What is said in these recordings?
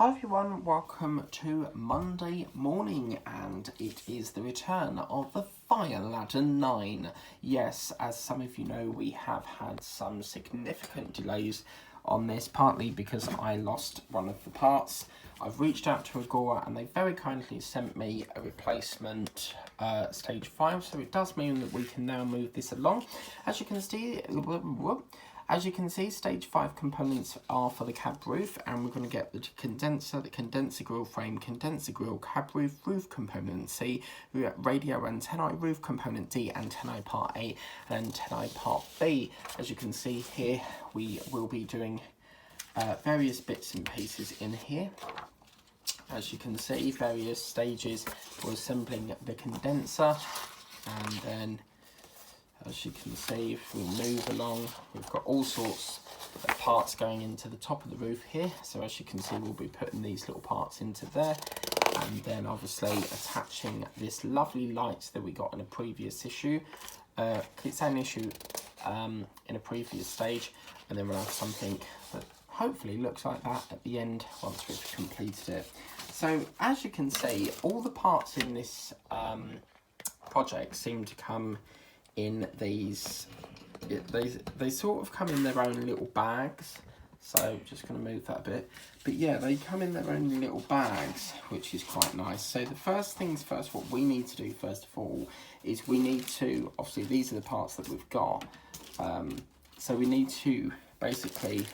Hi everyone, welcome to Monday morning, and it is the return of the Fire Ladder 9. Yes, as some of you know, we have had some significant delays on this, partly because I lost one of the parts. I've reached out to Agora and they very kindly sent me a replacement stage 5, so it does mean that we can now move this along. As you can see, stage 5 components are for the cab roof, and we're going to get the condenser grille frame, condenser grille, cab roof, roof component C, radio antennae, roof component D, antennae part A, and antennae part B. As you can see here, we will be doing various bits and pieces in here. As you can see, various stages for assembling the condenser, and then as you can see, if we move along, we've got all sorts of parts going into the top of the roof here. So as you can see, we'll be putting these little parts into there, and then obviously attaching this lovely light that we got in a previous issue. It's an issue in a previous stage, and then we'll have something that hopefully looks like that at the end once we've completed it. So as you can see, all the parts in this project seem to come in these, they sort of come in their own little bags. So just going to move that a bit, but yeah, they come in their own little bags, which is quite nice. So the first things first, what we need to do first of all is we need to, obviously these are the parts that we've got, so we need to basically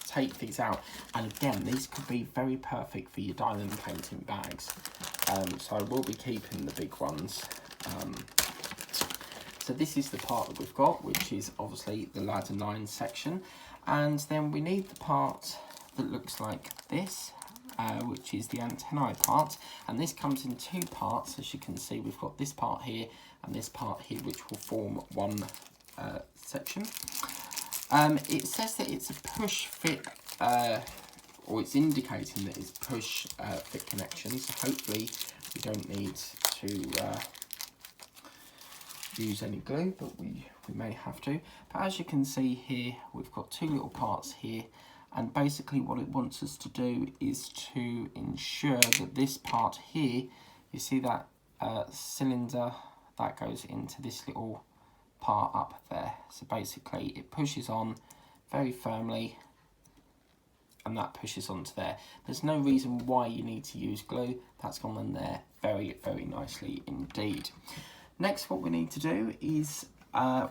take these out, and again, these could be very perfect for your diamond painting bags, so I will be keeping the big ones. So this is the part that we've got, which is obviously the ladder 9 section, and then we need the part that looks like this, which is the antennae part, and this comes in two parts. As you can see, we've got this part here and this part here, which will form one section. It says that it's a push fit, or it's indicating that it's push fit connection, so hopefully we don't need to use any glue, but we may have to. But as you can see here, we've got two little parts here, and basically what it wants us to do is to ensure that this part here, you see that cylinder that goes into this little part up there, so basically it pushes on very firmly and that pushes onto there. There's no reason why you need to use glue. That's gone in there very, very nicely indeed. Next, what we need to do is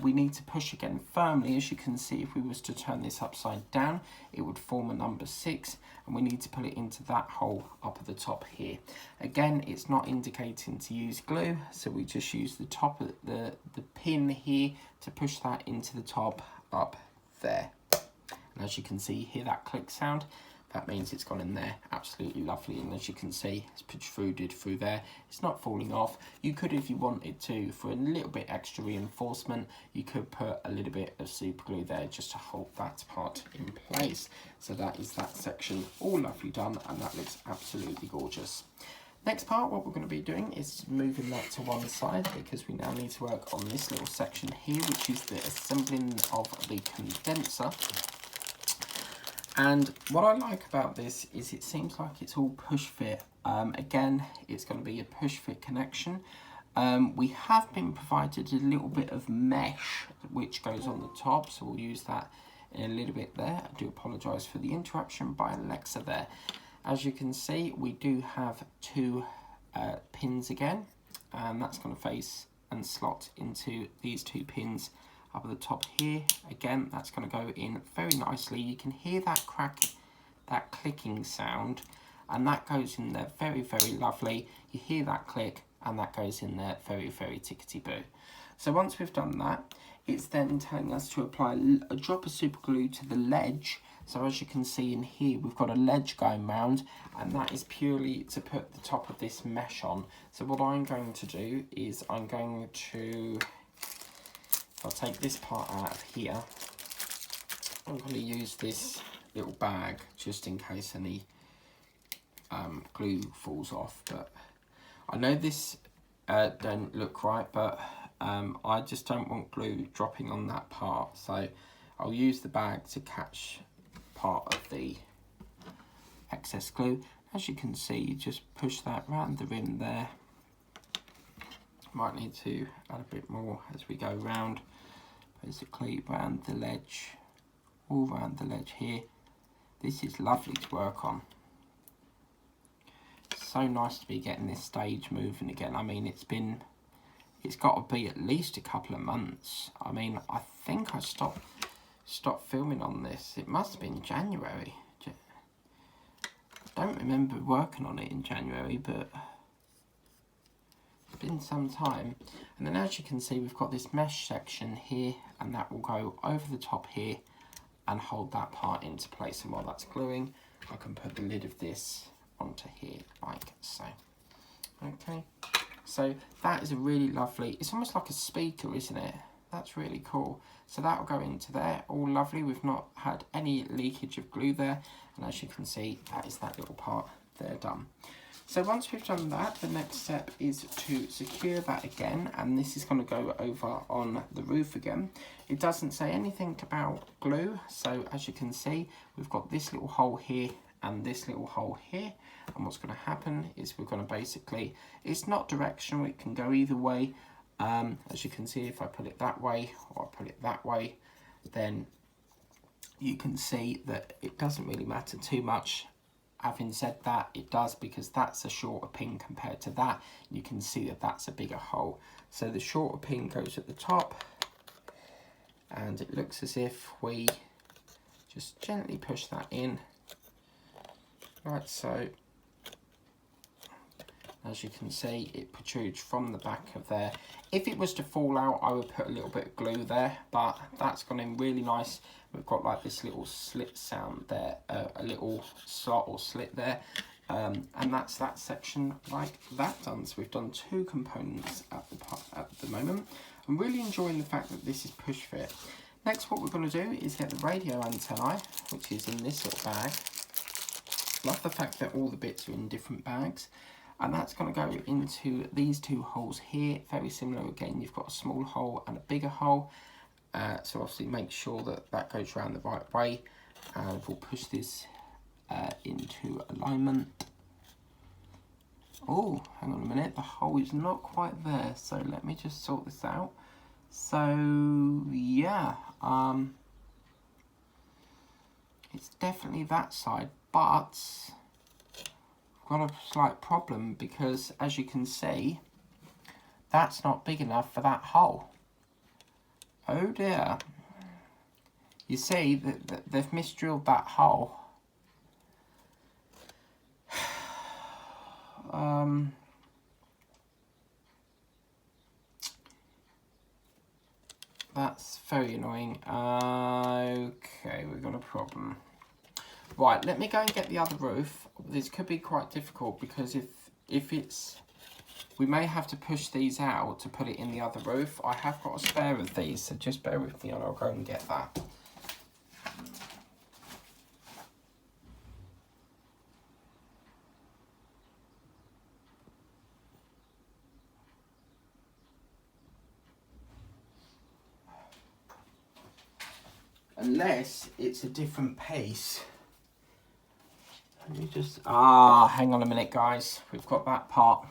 we need to push again firmly. As you can see, if we was to turn this upside down, it would form a number 6, and we need to put it into that hole up at the top here. Again, it's not indicating to use glue, so we just use the top of the pin here to push that into the top up there. And as you can see, hear that click sound? That means it's gone in there absolutely lovely, and as you can see, it's protruded through there. It's not falling off. You could, if you wanted to, for a little bit extra reinforcement, you could put a little bit of super glue there just to hold that part in place. So that is that section all lovely done, and that looks absolutely gorgeous. Next part, what we're going to be doing is moving that to one side, because we now need to work on this little section here, which is the assembling of the condenser. And what I like about this is it seems like it's all push fit. Again, it's going to be a push fit connection. We have been provided a little bit of mesh which goes on the top, so we'll use that in a little bit there. I do apologise for the interruption by Alexa there. As you can see, we do have two pins again, and that's going to face and slot into these two pins up at the top here. Again, that's going to go in very nicely. You can hear that crack, that clicking sound, and that goes in there very, very lovely. You hear that click, and that goes in there very, very tickety-boo. So once we've done that, it's then telling us to apply a drop of super glue to the ledge. So as you can see in here, we've got a ledge going round, and that is purely to put the top of this mesh on. So what I'm going to do is I'm going to, I'll take this part out of here. I'm going to use this little bag just in case any glue falls off. But I know this don't look right, but I just don't want glue dropping on that part. So I'll use the bag to catch part of the excess glue. as you can see, you just push that round the rim there. Might need to add a bit more as we go round, basically round the ledge, all round the ledge here. This is lovely to work on. So nice to be getting this stage moving again. I mean, it's got to be at least a couple of months. I mean, I think I stopped filming on this. It must have been January. I don't remember working on it in January, but it's been some time. And then as you can see, we've got this mesh section here, and that will go over the top here and hold that part into place. And while that's gluing, I can put the lid of this onto here like so. Okay, so that is a really lovely, it's almost like a speaker, isn't it? That's really cool. So that will go into there, all lovely. We've not had any leakage of glue there, and as you can see, that is that little part there done. So once we've done that, the next step is to secure that again, and this is going to go over on the roof again. It doesn't say anything about glue, so as you can see, we've got this little hole here and this little hole here, and what's going to happen is we're going to basically, it's not directional, it can go either way. As you can see, if I put it that way or I put it that way, then you can see that it doesn't really matter too much. Having said that, it does, because that's a shorter pin compared to that. You can see that that's a bigger hole. So the shorter pin goes at the top, and it looks as if we just gently push that in, like so. As you can see, it protrudes from the back of there. If it was to fall out, I would put a little bit of glue there, but that's gone in really nice. We've got like this little slit sound there, a little slot or slit there, and that's that section like that done. So we've done two components at the moment. I'm really enjoying the fact that this is push fit. Next, what we're going to do is get the radio antennae, which is in this little bag. Love the fact that all the bits are in different bags. And that's going to go into these two holes here. Very similar again, you've got a small hole and a bigger hole. So obviously make sure that that goes around the right way. And we'll push this into alignment. Oh, hang on a minute, the hole is not quite there. So let me just sort this out. So yeah, it's definitely that side, but got a slight problem because, as you can see, that's not big enough for that hole. Oh dear. You see that they've misdrilled that hole. That's very annoying. Okay, we've got a problem. Right, let me go and get the other roof. This could be quite difficult because if it's, we may have to push these out to put it in the other roof. I have got a spare of these, so just bear with me and I'll go and get that. Unless it's a different piece. Let me just, hang on a minute guys, we've got that part.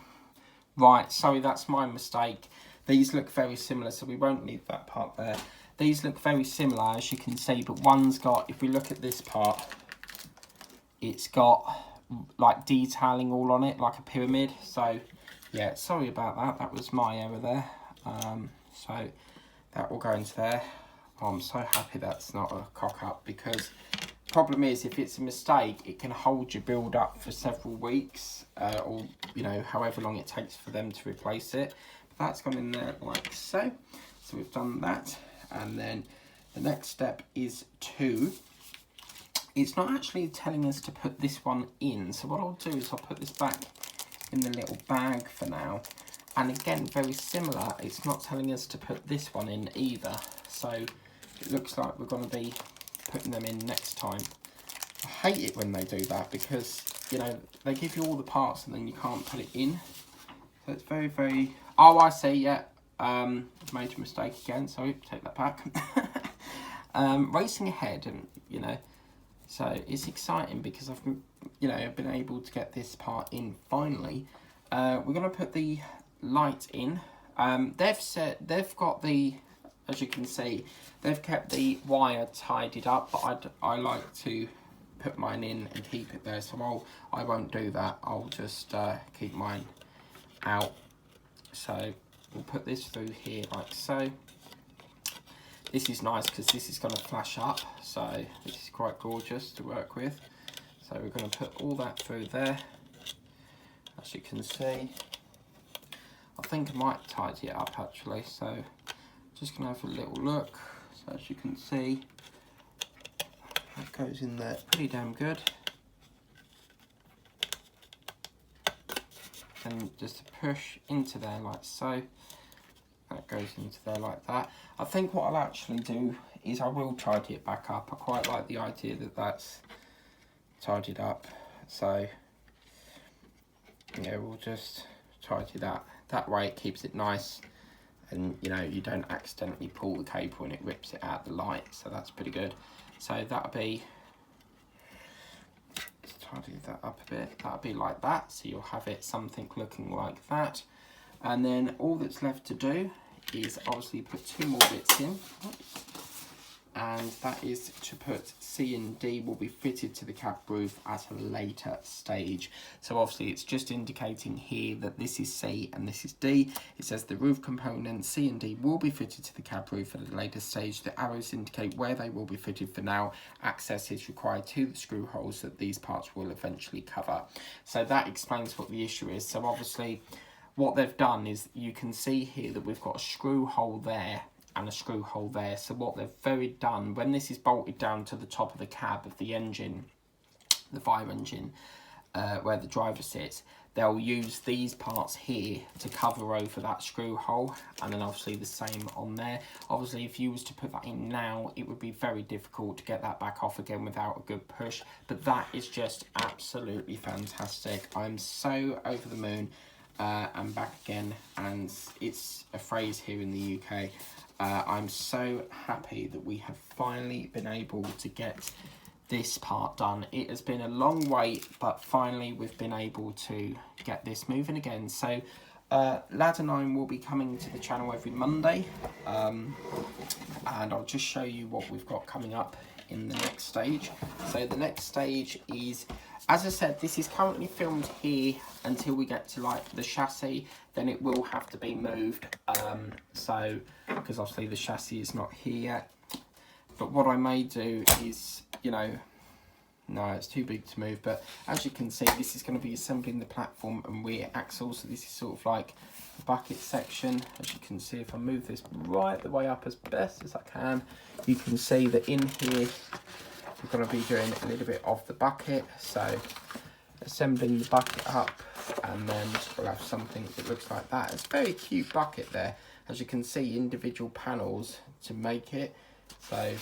Right, sorry, that's my mistake. These look very similar, so we won't need that part there. These look very similar, as you can see, but one's got, if we look at this part, it's got like detailing all on it, like a pyramid. So yeah, sorry about that, that was my error there. So that will go into there. I'm so happy that's not a cock up, because problem is, if it's a mistake, it can hold your build up for several weeks, or you know, however long it takes for them to replace it. But that's gone in there like so. So we've done that, and then the next step is it's not actually telling us to put this one in. So what I'll do is I'll put this back in the little bag for now. And again, very similar, it's not telling us to put this one in either. So it looks like we're going to be putting them in next time. I hate it when they do that, because you know, they give you all the parts and then you can't put it in. So it's very, very, oh I see, yeah, made a mistake again, sorry, take that back. Racing ahead, and you know, So it's exciting because I've been able to get this part in finally. We're going to put the light in. They've got the, as you can see, they've kept the wire tidied up, but I like to put mine in and keep it there, so I won't do that. I'll just keep mine out. So we'll put this through here like so. This is nice because this is going to flash up, so this is quite gorgeous to work with. So we're going to put all that through there, as you can see. I think I might tidy it up actually, so just going to have a little look. So as you can see, that goes in there pretty damn good. And just to push into there like so. That goes into there like that. I think what I'll actually do is I will tidy it back up. I quite like the idea that that's tidied up. So yeah, we'll just tidy that. That way it keeps it nice, and you don't accidentally pull the cable and it rips it out the light. So that's pretty good. So that'll be, let's tidy that up a bit. That'll be like that. So you'll have it something looking like that. And then all that's left to do is obviously put 2 more bits in, and that is to put C and D will be fitted to the cab roof at a later stage. So obviously it's just indicating here that this is C and this is D. It says the roof components C and D will be fitted to the cab roof at a later stage. The arrows indicate where they will be fitted for now. Access is required to the screw holes that these parts will eventually cover. So that explains what the issue is. So obviously what they've done is you can see here that we've got a screw hole there and a screw hole there. So what they've done, when this is bolted down to the top of the cab of the engine, the fire engine, where the driver sits, they'll use these parts here to cover over that screw hole, and then obviously the same on there. Obviously if you was to put that in now, it would be very difficult to get that back off again without a good push, but that is just absolutely fantastic. I'm so over the moon. I'm back again, and it's a phrase here in the UK. I'm so happy that we have finally been able to get this part done. It has been a long wait, but finally we've been able to get this moving again. So Ladder 9 will be coming to the channel every Monday, and I'll just show you what we've got coming up in the next stage. So the next stage is, as I said, this is currently filmed here until we get to like the chassis, then it will have to be moved. So because obviously the chassis is not here yet. But what I may do is, no, it's too big to move. But as you can see, this is going to be assembling the platform and rear axle. So this is sort of like the bucket section. As you can see, if I move this right the way up as best as I can, you can see that in here, we're going to be doing a little bit of the bucket. So assembling the bucket up, and then we'll have something that looks like that. It's a very cute bucket there. As you can see, individual panels to make it. So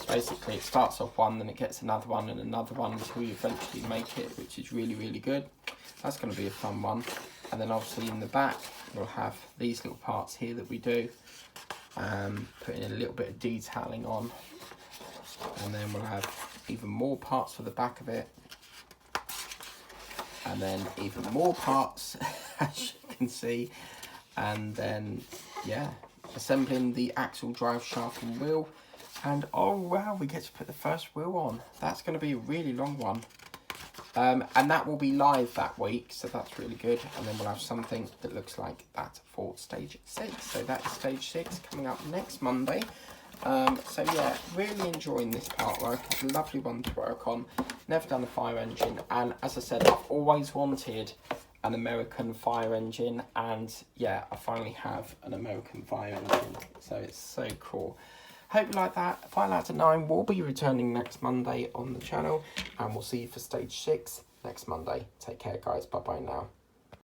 basically it starts off one, then it gets another one and another one until you eventually make it, which is really, really good. That's going to be a fun one. And then obviously in the back, we'll have these little parts here that we do. Putting a little bit of detailing on. And then we'll have even more parts for the back of it. And then even more parts, as you can see. And then, yeah, assembling the axle, drive shaft and wheel. And oh wow, we get to put the first wheel on. That's going to be a really long one. And that will be live that week, so that's really good. And then we'll have something that looks like that for stage 6. So that is stage 6 coming up next Monday. So yeah, really enjoying this part work. It's a lovely one to work on. Never done a fire engine, and as I said, I've always wanted an American fire engine, and yeah, I finally have an American fire engine, so it's so cool. Hope you like that. Fire Ladder 9 will be returning next Monday on the channel, and we'll see you for stage 6 next Monday. Take care guys, bye bye now.